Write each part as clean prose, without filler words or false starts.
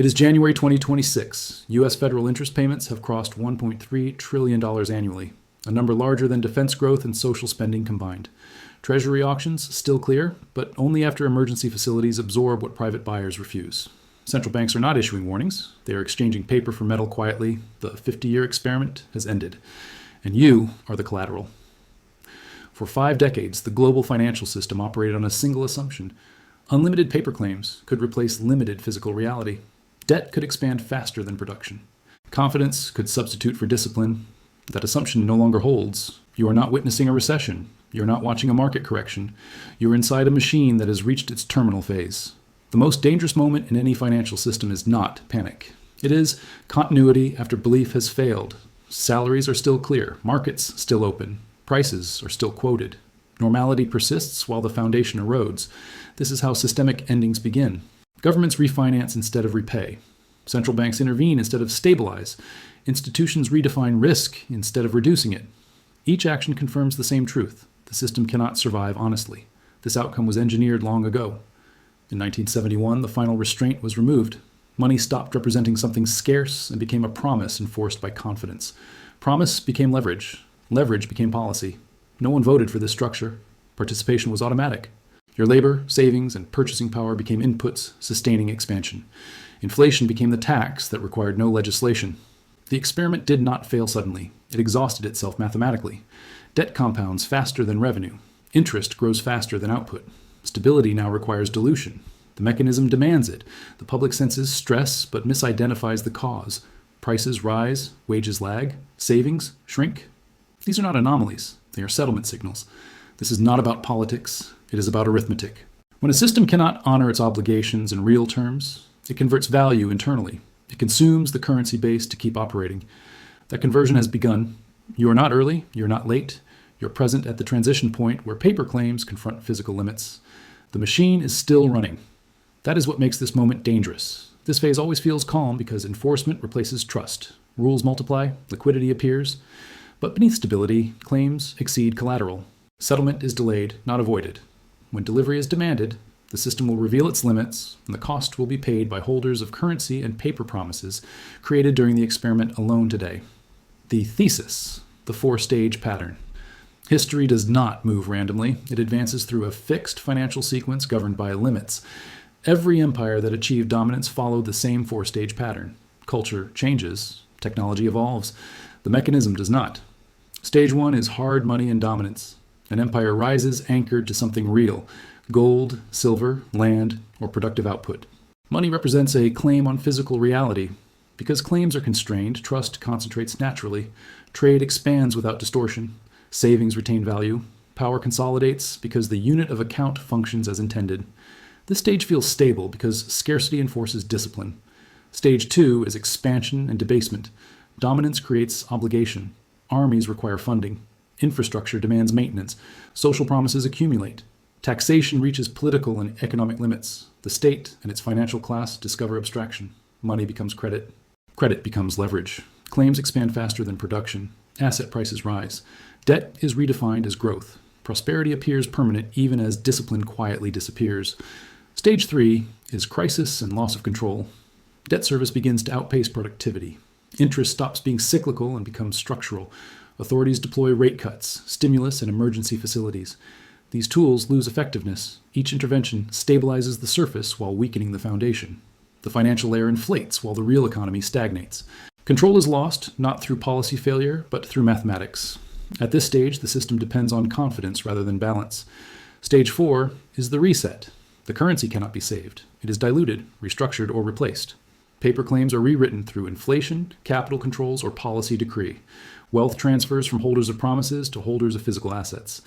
It is January 2026. U.S. federal interest payments have crossed $1.3 trillion annually, a number larger than defense growth and social spending combined. Treasury auctions still clear, but only after emergency facilities absorb what private buyers refuse. Central banks are not issuing warnings. They are exchanging paper for metal quietly. The 50-year experiment has ended, and you are the collateral. For 5 decades, the global financial system operated on a single assumption. Unlimited paper claims could replace limited physical reality. Debt could expand faster than production. Confidence could substitute for discipline. That assumption no longer holds. You are not witnessing a recession. You're not watching a market correction. You're inside a machine that has reached its terminal phase. The most dangerous moment in any financial system is not panic. It is continuity after belief has failed. Salaries are still clear. Markets still open. Prices are still quoted. Normality persists while the foundation erodes. This is how systemic endings begin. Governments refinance instead of repay. Central banks intervene instead of stabilize. Institutions redefine risk instead of reducing it. Each action confirms the same truth. The system cannot survive honestly. This outcome was engineered long ago. In 1971, the final restraint was removed. Money stopped representing something scarce and became a promise enforced by confidence. Promise became leverage. Leverage became policy. No one voted for this structure. Participation was automatic. Your labor, savings, and purchasing power became inputs sustaining expansion. Inflation became the tax that required no legislation. The experiment did not fail suddenly. It exhausted itself mathematically. Debt compounds faster than revenue. Interest grows faster than output. Stability now requires dilution. The mechanism demands it. The public senses stress but misidentifies the cause. Prices rise, wages lag, savings shrink. These are not anomalies. They are settlement signals. This is not about politics. It is about arithmetic. When a system cannot honor its obligations in real terms, it converts value internally. It consumes the currency base to keep operating. That conversion has begun. You are not early. You're not late. You're present at the transition point where paper claims confront physical limits. The machine is still running. That is what makes this moment dangerous. This phase always feels calm because enforcement replaces trust. Rules multiply. Liquidity appears. But beneath stability, claims exceed collateral. Settlement is delayed, not avoided. When delivery is demanded, the system will reveal its limits, and the cost will be paid by holders of currency and paper promises created during the experiment alone today. The thesis, the 4-stage pattern. History does not move randomly. It advances through a fixed financial sequence governed by limits. Every empire that achieved dominance followed the same 4-stage pattern. Culture changes. Technology evolves. The mechanism does not. Stage 1 is hard money and dominance. An empire rises anchored to something real: gold, silver, land, or productive output. Money represents a claim on physical reality. Because claims are constrained, trust concentrates naturally. Trade expands without distortion. Savings retain value. Power consolidates because the unit of account functions as intended. This stage feels stable because scarcity enforces discipline. Stage 2 is expansion and debasement. Dominance creates obligation. Armies require funding. Infrastructure demands maintenance. Social promises accumulate. Taxation reaches political and economic limits. The state and its financial class discover abstraction. Money becomes credit. Credit becomes leverage. Claims expand faster than production. Asset prices rise. Debt is redefined as growth. Prosperity appears permanent even as discipline quietly disappears. Stage 3 is crisis and loss of control. Debt service begins to outpace productivity. Interest stops being cyclical and becomes structural. Authorities deploy rate cuts, stimulus, and emergency facilities. These tools lose effectiveness. Each intervention stabilizes the surface while weakening the foundation. The financial layer inflates while the real economy stagnates. Control is lost, not through policy failure, but through mathematics. At this stage, the system depends on confidence rather than balance. Stage 4 is the reset. The currency cannot be saved. It is diluted, restructured, or replaced. Paper claims are rewritten through inflation, capital controls, or policy decree. Wealth transfers from holders of promises to holders of physical assets.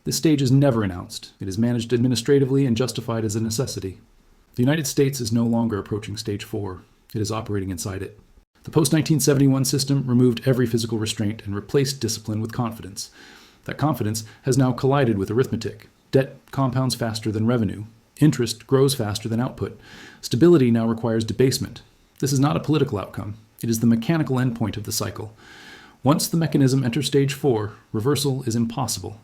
This stage is never announced. It is managed administratively and justified as a necessity. The United States is no longer approaching stage 4. It is operating inside it. The post-1971 system removed every physical restraint and replaced discipline with confidence. That confidence has now collided with arithmetic. Debt compounds faster than revenue. Interest grows faster than output. Stability now requires debasement. This is not a political outcome. It is the mechanical endpoint of the cycle. Once the mechanism enters stage 4, reversal is impossible.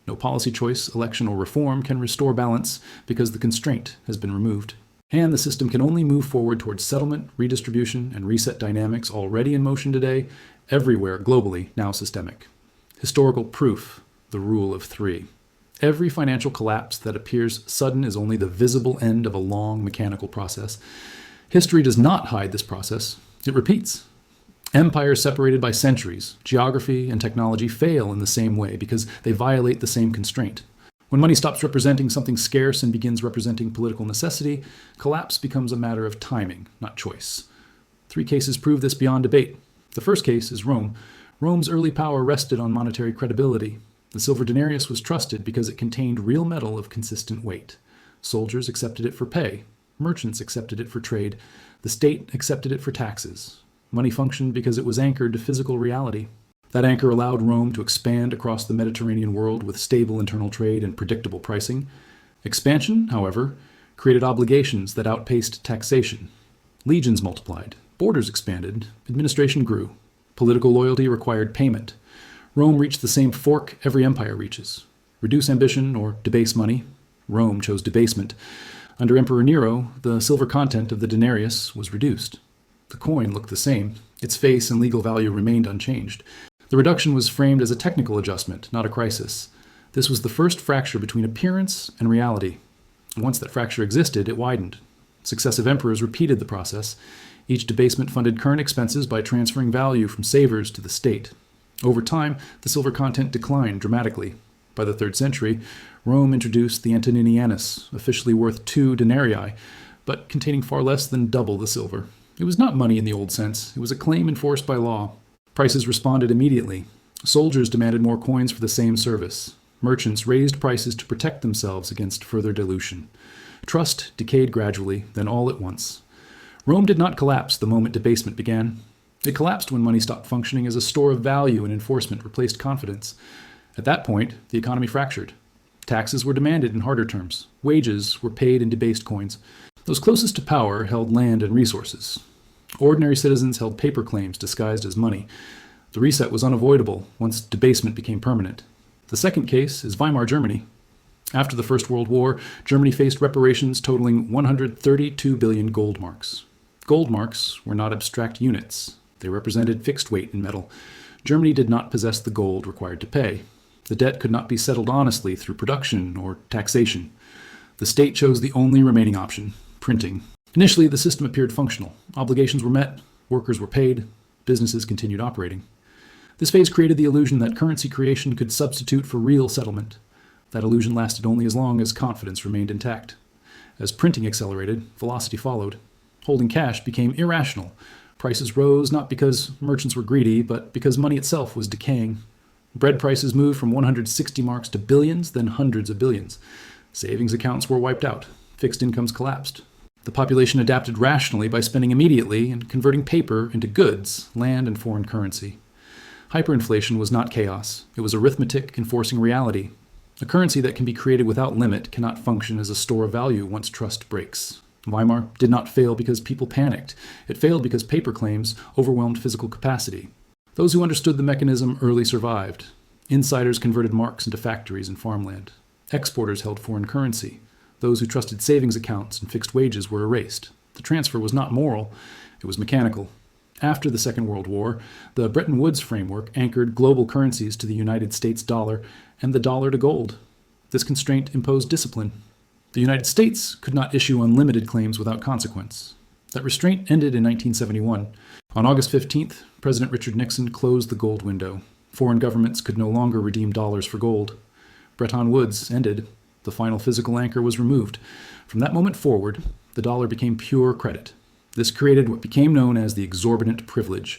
No policy choice, election, or reform can restore balance because the constraint has been removed. And the system can only move forward towards settlement, redistribution, and reset dynamics already in motion today, everywhere globally, now systemic. Historical proof, the rule of three. Every financial collapse that appears sudden is only the visible end of a long mechanical process. History does not hide this process. It repeats. Empires separated by centuries, geography, and technology fail in the same way because they violate the same constraint. When money stops representing something scarce and begins representing political necessity, collapse becomes a matter of timing, not choice. 3 cases prove this beyond debate. The first case is Rome. Rome's early power rested on monetary credibility. The silver denarius was trusted because it contained real metal of consistent weight. Soldiers accepted it for pay. Merchants accepted it for trade. The state accepted it for taxes. Money functioned because it was anchored to physical reality. That anchor allowed Rome to expand across the Mediterranean world with stable internal trade and predictable pricing. Expansion, however, created obligations that outpaced taxation. Legions multiplied. Borders expanded. Administration grew. Political loyalty required payment. Rome reached the same fork every empire reaches. Reduce ambition or debase money. Rome chose debasement. Under Emperor Nero, the silver content of the denarius was reduced. The coin looked the same. Its face and legal value remained unchanged. The reduction was framed as a technical adjustment, not a crisis. This was the first fracture between appearance and reality. Once that fracture existed, it widened. Successive emperors repeated the process. Each debasement funded current expenses by transferring value from savers to the state. Over time, the silver content declined dramatically. By the 3rd century, Rome introduced the Antoninianus, officially worth 2 denarii, but containing far less than double the silver. It was not money in the old sense. It was a claim enforced by law. Prices responded immediately. Soldiers demanded more coins for the same service. Merchants raised prices to protect themselves against further dilution. Trust decayed gradually, then all at once. Rome did not collapse the moment debasement began. It collapsed when money stopped functioning as a store of value and enforcement replaced confidence. At that point, the economy fractured. Taxes were demanded in harder terms. Wages were paid in debased coins. Those closest to power held land and resources. Ordinary citizens held paper claims disguised as money. The reset was unavoidable once debasement became permanent. The second case is Weimar Germany. After the First World War, Germany faced reparations totaling 132 billion gold marks. Gold marks were not abstract units. They represented fixed weight in metal. Germany did not possess the gold required to pay. The debt could not be settled honestly through production or taxation. The state chose the only remaining option, printing. Initially, the system appeared functional. Obligations were met, workers were paid, businesses continued operating. This phase created the illusion that currency creation could substitute for real settlement. That illusion lasted only as long as confidence remained intact. As printing accelerated, velocity followed. Holding cash became irrational. Prices rose not because merchants were greedy, but because money itself was decaying. Bread prices moved from 160 marks to billions, then hundreds of billions. Savings accounts were wiped out. Fixed incomes collapsed. The population adapted rationally by spending immediately and converting paper into goods, land, and foreign currency. Hyperinflation was not chaos. It was arithmetic enforcing reality. A currency that can be created without limit cannot function as a store of value once trust breaks. Weimar did not fail because people panicked. It failed because paper claims overwhelmed physical capacity. Those who understood the mechanism early survived. Insiders converted marks into factories and farmland. Exporters held foreign currency. Those who trusted savings accounts and fixed wages were erased. The transfer was not moral, it was mechanical. After the Second World War, the Bretton Woods framework anchored global currencies to the United States dollar and the dollar to gold. This constraint imposed discipline. The United States could not issue unlimited claims without consequence. That restraint ended in 1971. On August 15th, President Richard Nixon closed the gold window. Foreign governments could no longer redeem dollars for gold. Bretton Woods ended. The final physical anchor was removed. From that moment forward, the dollar became pure credit. This created what became known as the exorbitant privilege.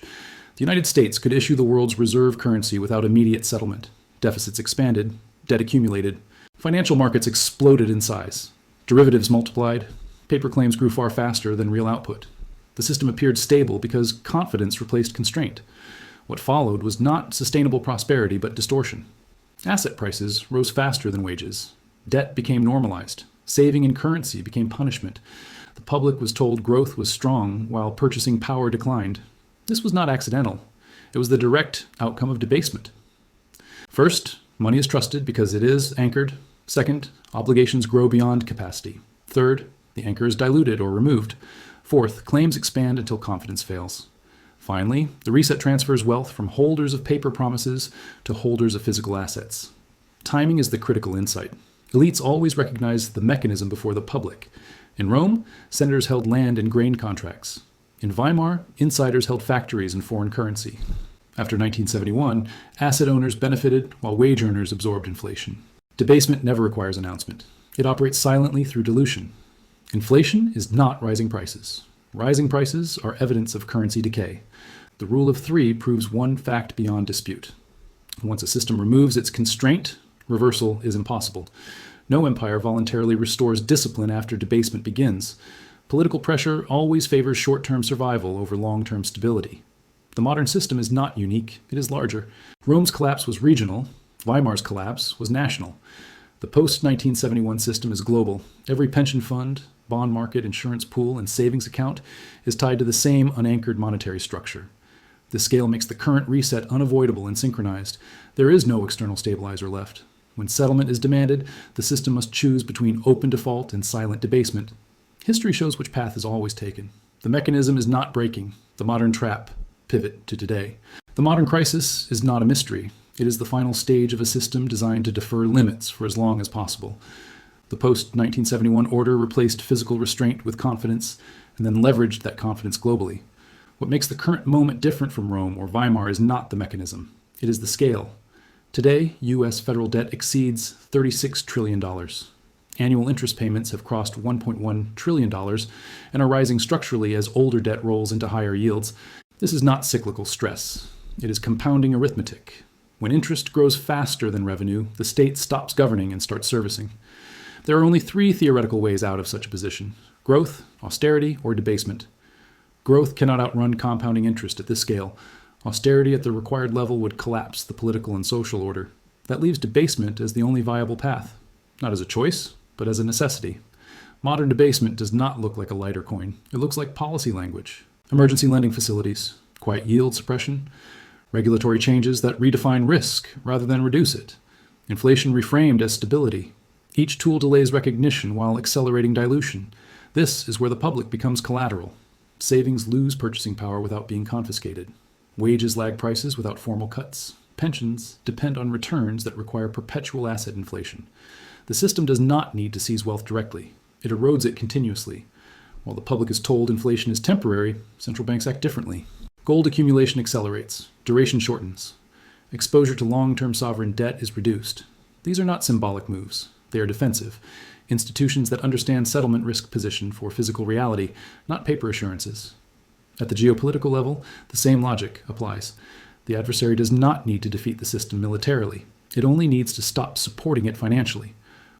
The United States could issue the world's reserve currency without immediate settlement. Deficits expanded, debt accumulated. Financial markets exploded in size. Derivatives multiplied. Paper claims grew far faster than real output. The system appeared stable because confidence replaced constraint. What followed was not sustainable prosperity, but distortion. Asset prices rose faster than wages. Debt became normalized. Saving in currency became punishment. The public was told growth was strong while purchasing power declined. This was not accidental. It was the direct outcome of debasement. First, money is trusted because it is anchored. Second, obligations grow beyond capacity. Third, The anchor is diluted or removed. Fourth, claims expand until confidence fails. Finally, the reset transfers wealth from holders of paper promises to holders of physical assets. Timing is the critical insight. Elites always recognize the mechanism before the public. In Rome, senators held land and grain contracts. In Weimar, insiders held factories and foreign currency. After 1971, asset owners benefited while wage earners absorbed inflation. Debasement never requires announcement. It operates silently through dilution. Inflation is not rising prices. Rising prices are evidence of currency decay. The rule of three proves one fact beyond dispute. Once a system removes its constraint, reversal is impossible. No empire voluntarily restores discipline after debasement begins. Political pressure always favors short-term survival over long-term stability. The modern system is not unique, it is larger. Rome's collapse was regional, Weimar's collapse was national. The post-1971 system is global. Every pension fund, bond market, insurance pool, and savings account is tied to the same unanchored monetary structure. This scale makes the current reset unavoidable and synchronized. There is no external stabilizer left. When settlement is demanded, the system must choose between open default and silent debasement. History shows which path is always taken. The mechanism is not breaking. The modern trap, pivot to today. The modern crisis is not a mystery. It is the final stage of a system designed to defer limits for as long as possible. The post-1971 order replaced physical restraint with confidence and then leveraged that confidence globally. What makes the current moment different from Rome or Weimar is not the mechanism. It is the scale. Today, U.S. federal debt exceeds $36 trillion. Annual interest payments have crossed $1.1 trillion and are rising structurally as older debt rolls into higher yields. This is not cyclical stress. It is compounding arithmetic. When interest grows faster than revenue, the state stops governing and starts servicing. There are only three theoretical ways out of such a position: growth, austerity, or debasement. Growth cannot outrun compounding interest at this scale. Austerity at the required level would collapse the political and social order. That leaves debasement as the only viable path, not as a choice, but as a necessity. Modern debasement does not look like a lighter coin. It looks like policy language. Emergency lending facilities, quiet yield suppression, regulatory changes that redefine risk rather than reduce it, inflation reframed as stability. Each tool delays recognition while accelerating dilution. This is where the public becomes collateral. Savings lose purchasing power without being confiscated. Wages lag prices without formal cuts. Pensions depend on returns that require perpetual asset inflation. The system does not need to seize wealth directly. It erodes it continuously. While the public is told inflation is temporary, central banks act differently. Gold accumulation accelerates. Duration shortens. Exposure to long-term sovereign debt is reduced. These are not symbolic moves. They are defensive. Institutions that understand settlement risk position for physical reality, not paper assurances. At the geopolitical level, the same logic applies. The adversary does not need to defeat the system militarily. It only needs to stop supporting it financially.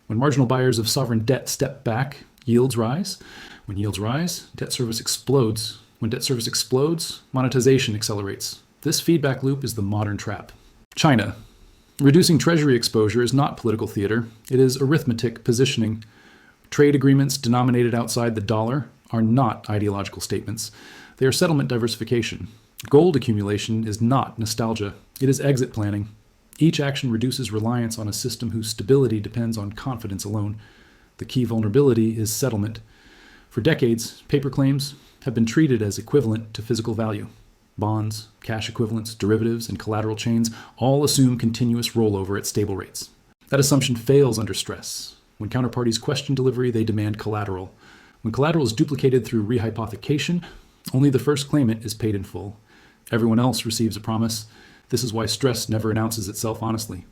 When marginal buyers of sovereign debt step back, yields rise. When yields rise, debt service explodes. When debt service explodes, monetization accelerates. This feedback loop is the modern trap. China. Reducing treasury exposure is not political theater. It is arithmetic positioning. Trade agreements denominated outside the dollar are not ideological statements. They are settlement diversification. Gold accumulation is not nostalgia. It is exit planning. Each action reduces reliance on a system whose stability depends on confidence alone. The key vulnerability is settlement. For decades, paper claims have been treated as equivalent to physical value. Bonds, cash equivalents, derivatives, and collateral chains all assume continuous rollover at stable rates. That assumption fails under stress. When counterparties question delivery, they demand collateral. When collateral is duplicated through rehypothecation, only the first claimant is paid in full. Everyone else receives a promise. This is why stress never announces itself honestly.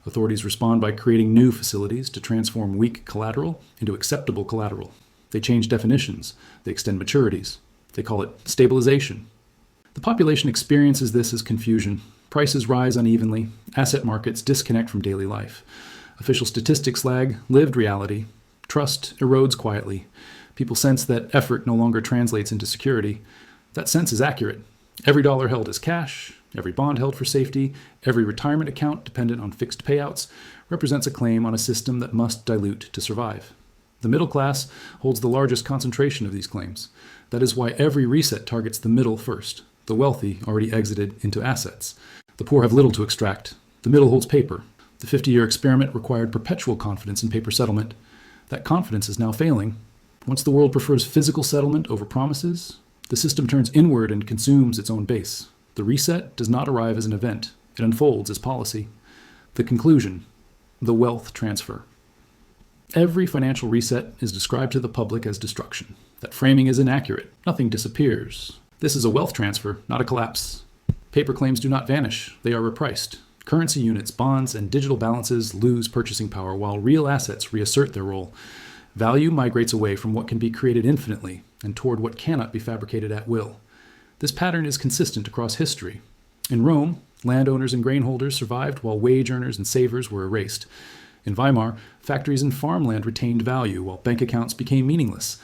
Authorities respond by creating new facilities to transform weak collateral into acceptable collateral. They change definitions. They extend maturities. They call it stabilization. The population experiences this as confusion. Prices rise unevenly. Asset markets disconnect from daily life. Official statistics lag lived reality. Trust erodes quietly. People sense that effort no longer translates into security. That sense is accurate. Every dollar held as cash, every bond held for safety, every retirement account dependent on fixed payouts represents a claim on a system that must dilute to survive. The middle class holds the largest concentration of these claims. That is why every reset targets the middle first. The wealthy already exited into assets. The poor have little to extract. The middle holds paper. The 50-year experiment required perpetual confidence in paper settlement. That confidence is now failing. Once the world prefers physical settlement over promises, the system turns inward and consumes its own base. The reset does not arrive as an event. It unfolds as policy. The conclusion, the wealth transfer. Every financial reset is described to the public as destruction. That framing is inaccurate. Nothing disappears. This is a wealth transfer, not a collapse. Paper claims do not vanish. They are repriced. Currency units, bonds, and digital balances lose purchasing power while real assets reassert their role. Value migrates away from what can be created infinitely and toward what cannot be fabricated at will. This pattern is consistent across history. In Rome, landowners and grain holders survived while wage earners and savers were erased. In Weimar, factories and farmland retained value while bank accounts became meaningless.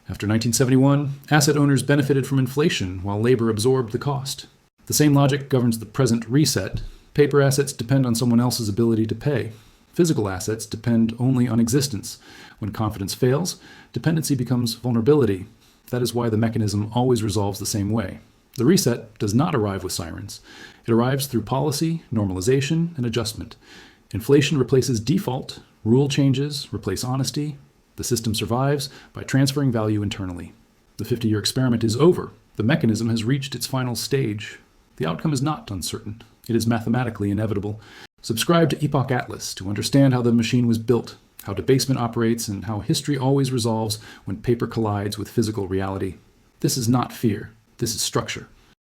After 1971, asset owners benefited from inflation while labor absorbed the cost. The same logic governs the present reset. Paper assets depend on someone else's ability to pay. Physical assets depend only on existence. When confidence fails, dependency becomes vulnerability. That is why the mechanism always resolves the same way. The reset does not arrive with sirens. It arrives through policy, normalization, and adjustment. Inflation replaces default, rule changes replace honesty. The system survives by transferring value internally. The 50-year experiment is over. The mechanism has reached its final stage. The outcome is not uncertain. It is mathematically inevitable. Subscribe to Epoch Atlas to understand how the machine was built, how debasement operates, and how history always resolves when paper collides with physical reality. This is not fear. This is structure.